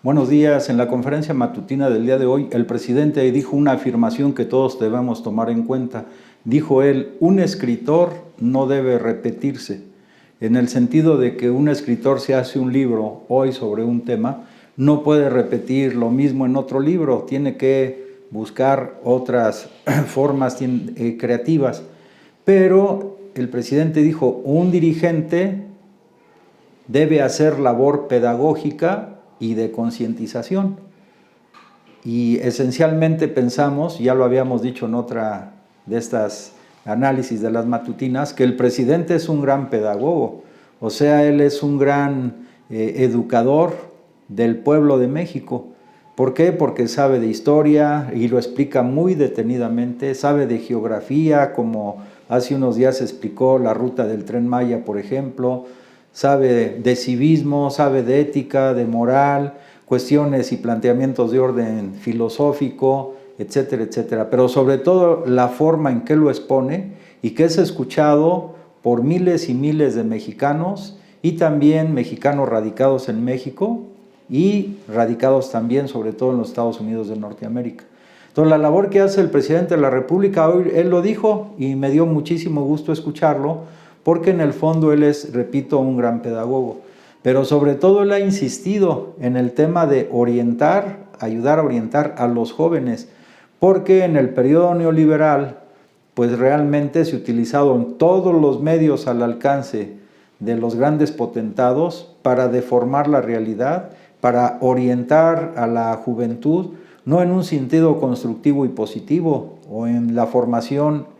Buenos días. En la conferencia matutina del día de hoy, el presidente dijo una afirmación que todos debemos tomar en cuenta. Dijo él, un escritor no debe repetirse, en el sentido de que un escritor se hace un libro hoy sobre un tema, no puede repetir lo mismo en otro libro, tiene que buscar otras formas creativas. Pero el presidente dijo, un dirigente debe hacer labor pedagógica y de concientización. Y esencialmente pensamos, ya lo habíamos dicho en otra de estas análisis de las matutinas, que el presidente es un gran pedagogo, o sea, él es un gran educador del pueblo de México. ¿Por qué? Porque sabe de historia y lo explica muy detenidamente, sabe de geografía, como hace unos días explicó la ruta del Tren Maya, por ejemplo, sabe de civismo, sabe de ética, de moral, cuestiones y planteamientos de orden filosófico, etcétera, etcétera. Pero sobre todo la forma en que lo expone y que es escuchado por miles y miles de mexicanos y también mexicanos radicados en México y radicados también sobre todo en los Estados Unidos de Norteamérica. Entonces la labor que hace el presidente de la República, hoy él lo dijo y me dio muchísimo gusto escucharlo, porque en el fondo él es, repito, un gran pedagogo. Pero sobre todo él ha insistido en el tema de orientar, ayudar a orientar a los jóvenes, porque en el periodo neoliberal, pues realmente se utilizaron todos los medios al alcance de los grandes potentados para deformar la realidad, para orientar a la juventud, no en un sentido constructivo y positivo, o en la formación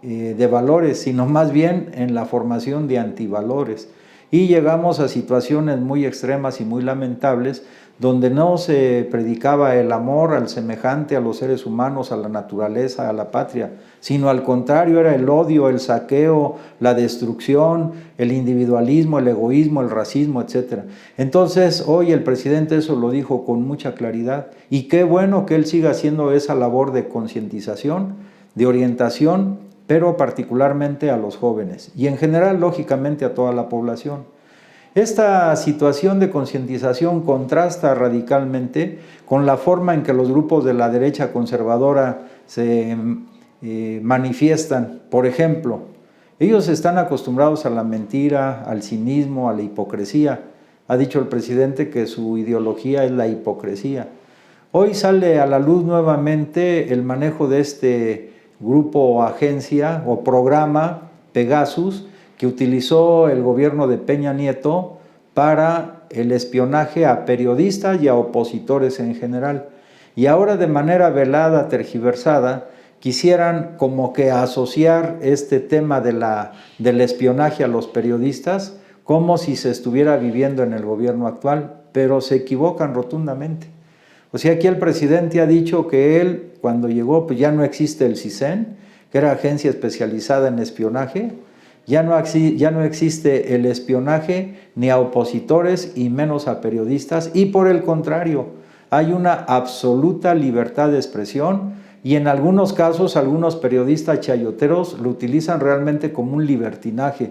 de valores, sino más bien en la formación de antivalores. Y llegamos a situaciones muy extremas y muy lamentables, donde no se predicaba el amor al semejante, a los seres humanos, a la naturaleza, a la patria, sino al contrario, era el odio, el saqueo, la destrucción, el individualismo, el egoísmo, el racismo, etc. Entonces, hoy el presidente eso lo dijo con mucha claridad, y qué bueno que él siga haciendo esa labor de concientización, de orientación, pero particularmente a los jóvenes y en general, lógicamente, a toda la población. Esta situación de concientización contrasta radicalmente con la forma en que los grupos de la derecha conservadora se manifiestan. Por ejemplo, ellos están acostumbrados a la mentira, al cinismo, a la hipocresía. Ha dicho el presidente que su ideología es la hipocresía. Hoy sale a la luz nuevamente el manejo de este grupo o agencia o programa Pegasus que utilizó el gobierno de Peña Nieto para el espionaje a periodistas y a opositores en general. Y ahora de manera velada, tergiversada, quisieran como que asociar este tema del espionaje a los periodistas como si se estuviera viviendo en el gobierno actual, pero se equivocan rotundamente. O sea, aquí el presidente ha dicho que él, cuando llegó, pues ya no existe el CISEN, que era agencia especializada en espionaje, ya no existe el espionaje ni a opositores y menos a periodistas, y por el contrario, hay una absoluta libertad de expresión y en algunos casos algunos periodistas chayoteros lo utilizan realmente como un libertinaje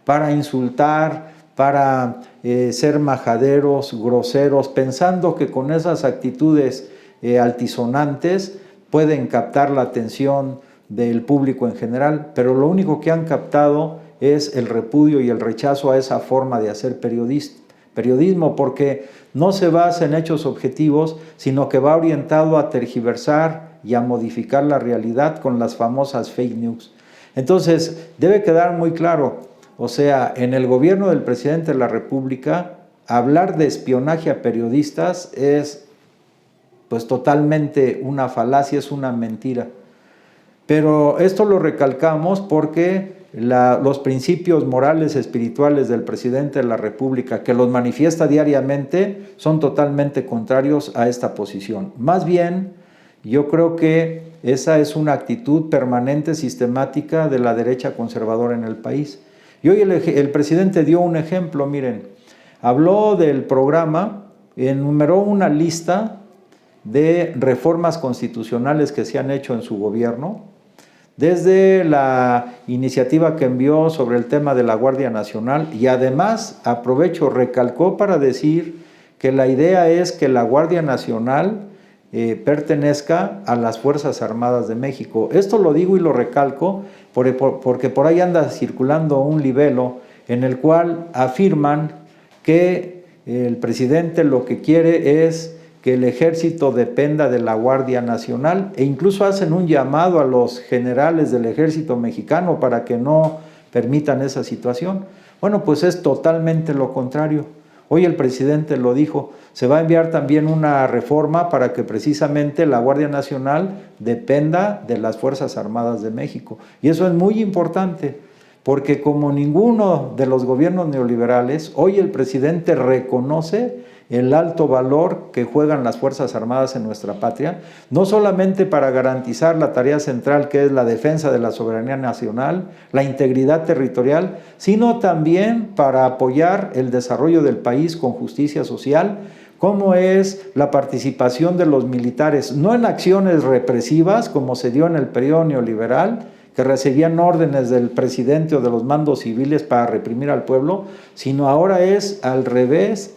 para insultar, para ser majaderos, groseros, pensando que con esas actitudes altisonantes pueden captar la atención del público en general, pero lo único que han captado es el repudio y el rechazo a esa forma de hacer periodismo, porque no se basa en hechos objetivos, sino que va orientado a tergiversar y a modificar la realidad con las famosas fake news. Entonces, debe quedar muy claro, o sea, en el gobierno del presidente de la República, hablar de espionaje a periodistas es pues totalmente una falacia, es una mentira. Pero esto lo recalcamos porque los principios morales espirituales del presidente de la República, que los manifiesta diariamente, son totalmente contrarios a esta posición. Más bien, yo creo que esa es una actitud permanente, sistemática de la derecha conservadora en el país. Y hoy el presidente dio un ejemplo, miren, habló del programa, enumeró una lista de reformas constitucionales que se han hecho en su gobierno, desde la iniciativa que envió sobre el tema de la Guardia Nacional, y además, aprovecho, recalcó para decir que la idea es que la Guardia Nacional pertenezca a las Fuerzas Armadas de México. Esto lo digo y lo recalco porque por ahí anda circulando un libelo en el cual afirman que el presidente lo que quiere es que el ejército dependa de la Guardia Nacional, e incluso hacen un llamado a los generales del ejército mexicano para que no permitan esa situación. Bueno, pues es totalmente lo contrario. Hoy el presidente lo dijo, se va a enviar también una reforma para que precisamente la Guardia Nacional dependa de las Fuerzas Armadas de México. Y eso es muy importante, porque como ninguno de los gobiernos neoliberales, hoy el presidente reconoce el alto valor que juegan las Fuerzas Armadas en nuestra patria, no solamente para garantizar la tarea central que es la defensa de la soberanía nacional, la integridad territorial, sino también para apoyar el desarrollo del país con justicia social, como es la participación de los militares, no en acciones represivas como se dio en el periodo neoliberal, que recibían órdenes del presidente o de los mandos civiles para reprimir al pueblo, sino ahora es al revés,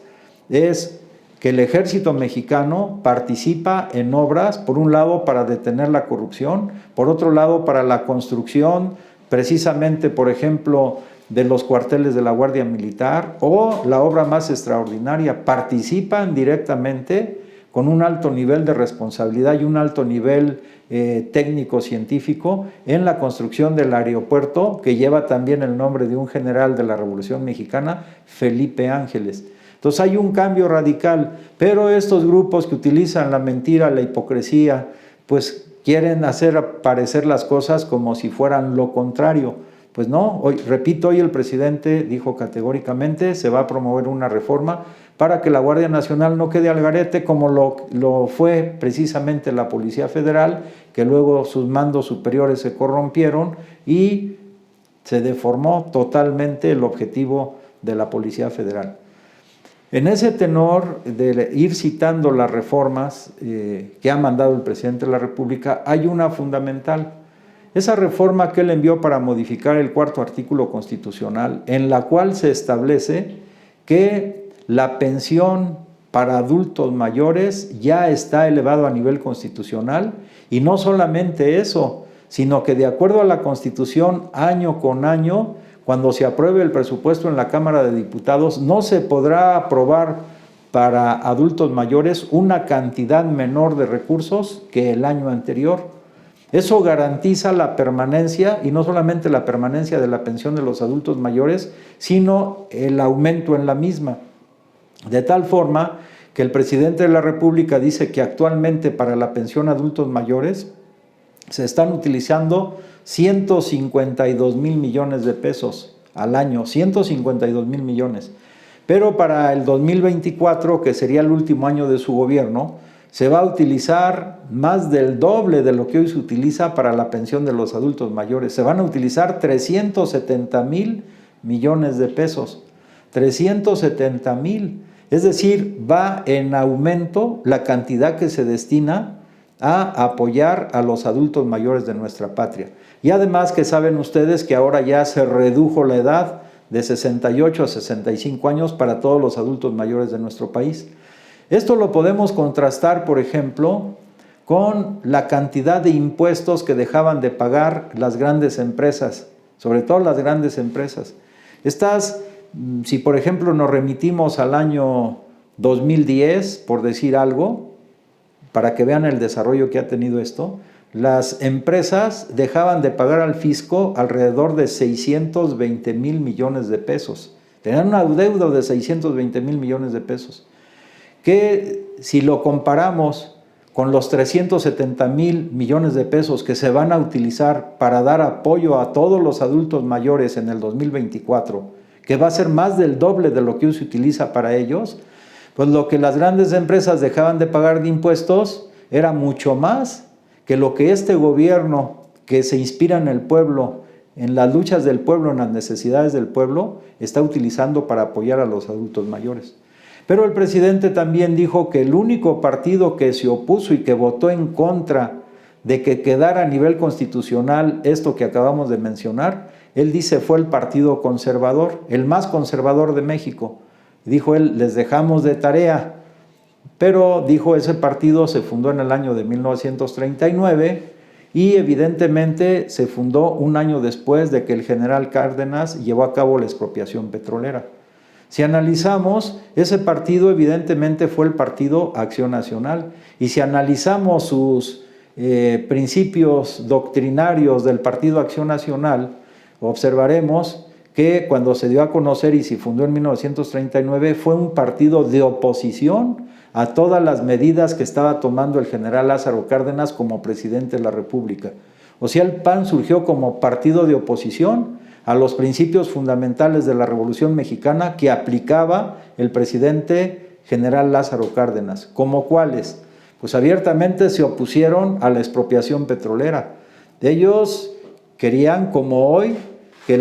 es que el ejército mexicano participa en obras, por un lado para detener la corrupción, por otro lado para la construcción, precisamente, por ejemplo, de los cuarteles de la Guardia Militar, o la obra más extraordinaria, participan directamente con un alto nivel de responsabilidad y un alto nivel técnico-científico en la construcción del aeropuerto, que lleva también el nombre de un general de la Revolución Mexicana, Felipe Ángeles. Entonces hay un cambio radical, pero estos grupos que utilizan la mentira, la hipocresía, pues quieren hacer parecer las cosas como si fueran lo contrario. Pues no, hoy, repito, hoy el presidente dijo categóricamente, se va a promover una reforma para que la Guardia Nacional no quede al garete como lo fue precisamente la Policía Federal, que luego sus mandos superiores se corrompieron y se deformó totalmente el objetivo de la Policía Federal. En ese tenor de ir citando las reformas que ha mandado el presidente de la República, hay una fundamental. Esa reforma que él envió para modificar el 4º artículo constitucional, en la cual se establece que la pensión para adultos mayores ya está elevado a nivel constitucional, y no solamente eso, sino que de acuerdo a la Constitución, año con año, cuando se apruebe el presupuesto en la Cámara de Diputados, no se podrá aprobar para adultos mayores una cantidad menor de recursos que el año anterior. Eso garantiza la permanencia, y no solamente la permanencia de la pensión de los adultos mayores, sino el aumento en la misma. De tal forma que el presidente de la República dice que actualmente para la pensión a adultos mayores se están utilizando 152,000 millones de pesos al año, 152,000 millones. Pero para el 2024, que sería el último año de su gobierno, se va a utilizar más del doble de lo que hoy se utiliza para la pensión de los adultos mayores. Se van a utilizar 370,000 millones de pesos. 370,000. Es decir, va en aumento la cantidad que se destina a apoyar a los adultos mayores de nuestra patria. Y además que saben ustedes que ahora ya se redujo la edad de 68 a 65 años para todos los adultos mayores de nuestro país. Esto lo podemos contrastar, por ejemplo, con la cantidad de impuestos que dejaban de pagar las grandes empresas, sobre todo las grandes empresas. Si por ejemplo nos remitimos al año 2010, por decir algo, para que vean el desarrollo que ha tenido esto, las empresas dejaban de pagar al fisco alrededor de 620,000 millones de pesos. Tenían una deuda de 620,000 millones de pesos. Que si lo comparamos con los 370,000 millones de pesos que se van a utilizar para dar apoyo a todos los adultos mayores en el 2024, que va a ser más del doble de lo que hoy se utiliza para ellos, pues lo que las grandes empresas dejaban de pagar de impuestos era mucho más que lo que este gobierno, que se inspira en el pueblo, en las luchas del pueblo, en las necesidades del pueblo, está utilizando para apoyar a los adultos mayores. Pero el presidente también dijo que el único partido que se opuso y que votó en contra de que quedara a nivel constitucional esto que acabamos de mencionar, él dice fue el Partido Conservador, el más conservador de México. Dijo él, les dejamos de tarea. Pero, dijo, ese partido se fundó en el año de 1939 y evidentemente se fundó un año después de que el general Cárdenas llevó a cabo la expropiación petrolera. Si analizamos, ese partido evidentemente fue el Partido Acción Nacional, y si analizamos sus principios doctrinarios del Partido Acción Nacional, observaremos que cuando se dio a conocer y se fundó en 1939 fue un partido de oposición a todas las medidas que estaba tomando el general Lázaro Cárdenas como presidente de la República. O sea, el PAN surgió como partido de oposición a los principios fundamentales de la Revolución Mexicana que aplicaba el presidente general Lázaro Cárdenas. ¿Como cuáles? Pues abiertamente se opusieron a la expropiación petrolera. Ellos querían, como hoy, que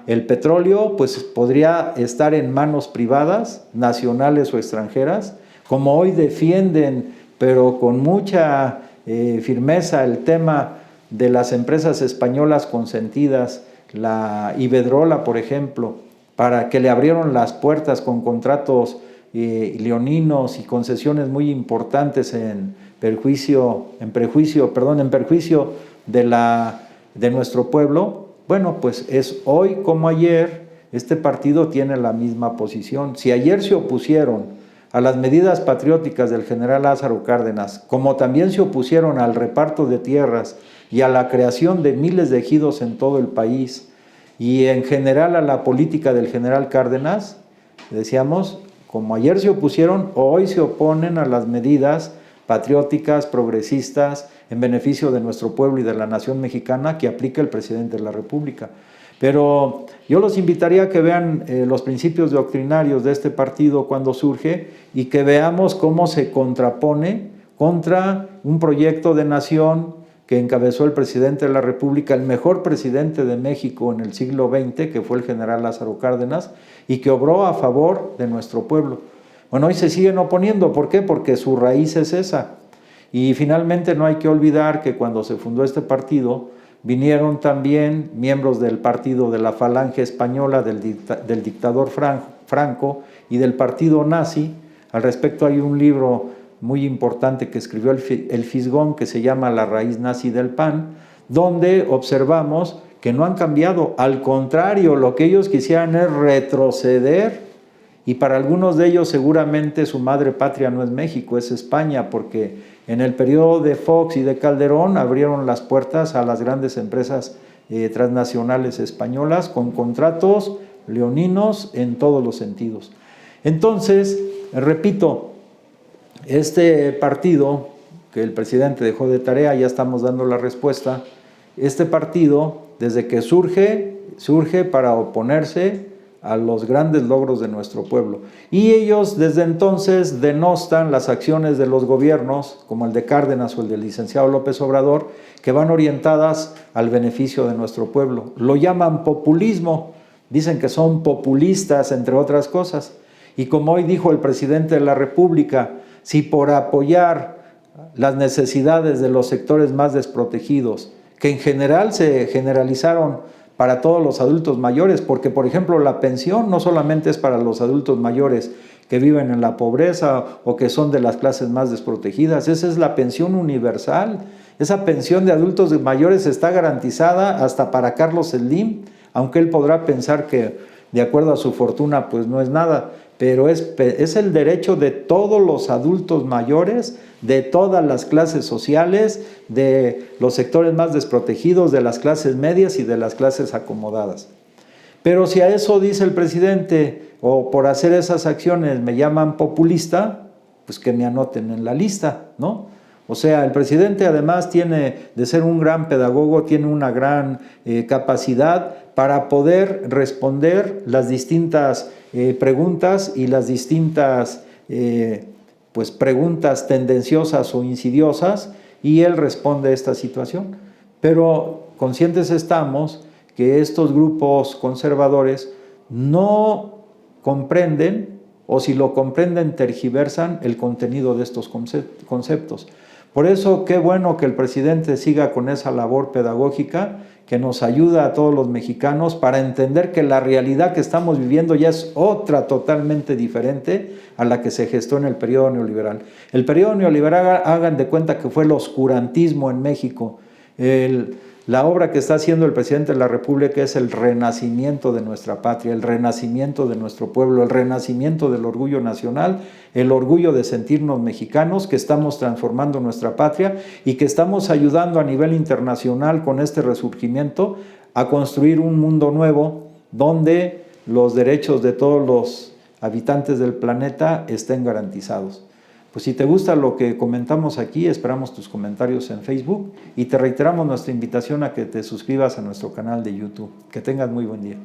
el petróleo pues, podría estar en manos privadas, nacionales o extranjeras, como hoy defienden, pero con mucha firmeza, el tema de las empresas españolas consentidas, la Iberdrola, por ejemplo, para que le abrieron las puertas con contratos leoninos y concesiones muy importantes en perjuicio de nuestro pueblo. Bueno, pues es hoy como ayer, este partido tiene la misma posición. Si ayer se opusieron a las medidas patrióticas del general Lázaro Cárdenas, como también se opusieron al reparto de tierras y a la creación de miles de ejidos en todo el país, y en general a la política del general Cárdenas, decíamos, como ayer se opusieron, hoy se oponen a las medidas patrióticas, progresistas, en beneficio de nuestro pueblo y de la nación mexicana que aplica el presidente de la República. Pero yo los invitaría a que vean los principios doctrinarios de este partido cuando surge y que veamos cómo se contrapone contra un proyecto de nación que encabezó el presidente de la República, el mejor presidente de México en el siglo XX, que fue el general Lázaro Cárdenas, y que obró a favor de nuestro pueblo. Bueno, hoy se siguen oponiendo. ¿Por qué? Porque su raíz es esa. Y finalmente no hay que olvidar que cuando se fundó este partido, vinieron también miembros del partido de la Falange Española, del dictador Franco y del partido nazi. Al respecto hay un libro muy importante que escribió el Fisgón que se llama La raíz nazi del PAN, donde observamos que no han cambiado. Al contrario, lo que ellos quisieran es retroceder, y para algunos de ellos seguramente su madre patria no es México, es España, porque en el periodo de Fox y de Calderón abrieron las puertas a las grandes empresas transnacionales españolas con contratos leoninos en todos los sentidos. Entonces, repito, este partido que el presidente dejó de tarea, ya estamos dando la respuesta, este partido desde que surge para oponerse a los grandes logros de nuestro pueblo. Y ellos desde entonces denostan las acciones de los gobiernos, como el de Cárdenas o el del licenciado López Obrador, que van orientadas al beneficio de nuestro pueblo. Lo llaman populismo, dicen que son populistas, entre otras cosas. Y como hoy dijo el presidente de la República, si por apoyar las necesidades de los sectores más desprotegidos, que en general se generalizaron para todos los adultos mayores, porque por ejemplo la pensión no solamente es para los adultos mayores que viven en la pobreza o que son de las clases más desprotegidas, esa es la pensión universal. Esa pensión de adultos mayores está garantizada hasta para Carlos Slim, aunque él podrá pensar que de acuerdo a su fortuna pues no es nada, pero es el derecho de todos los adultos mayores, de todas las clases sociales, de los sectores más desprotegidos, de las clases medias y de las clases acomodadas. Pero si a eso dice el presidente, o por hacer esas acciones me llaman populista, pues que me anoten en la lista, ¿no? O sea, el presidente además tiene de ser un gran pedagogo, tiene una gran capacidad para poder responder las distintas preguntas y las distintas preguntas tendenciosas o insidiosas, y él responde a esta situación. Pero conscientes estamos que estos grupos conservadores no comprenden, o si lo comprenden, tergiversan el contenido de estos conceptos. Por eso, qué bueno que el presidente siga con esa labor pedagógica, que nos ayuda a todos los mexicanos para entender que la realidad que estamos viviendo ya es otra totalmente diferente a la que se gestó en el periodo neoliberal. El periodo neoliberal, hagan de cuenta que fue el oscurantismo en México. La obra que está haciendo el presidente de la República es el renacimiento de nuestra patria, el renacimiento de nuestro pueblo, el renacimiento del orgullo nacional, el orgullo de sentirnos mexicanos, que estamos transformando nuestra patria y que estamos ayudando a nivel internacional con este resurgimiento a construir un mundo nuevo donde los derechos de todos los habitantes del planeta estén garantizados. Pues si te gusta lo que comentamos aquí, esperamos tus comentarios en Facebook y te reiteramos nuestra invitación a que te suscribas a nuestro canal de YouTube. Que tengas muy buen día.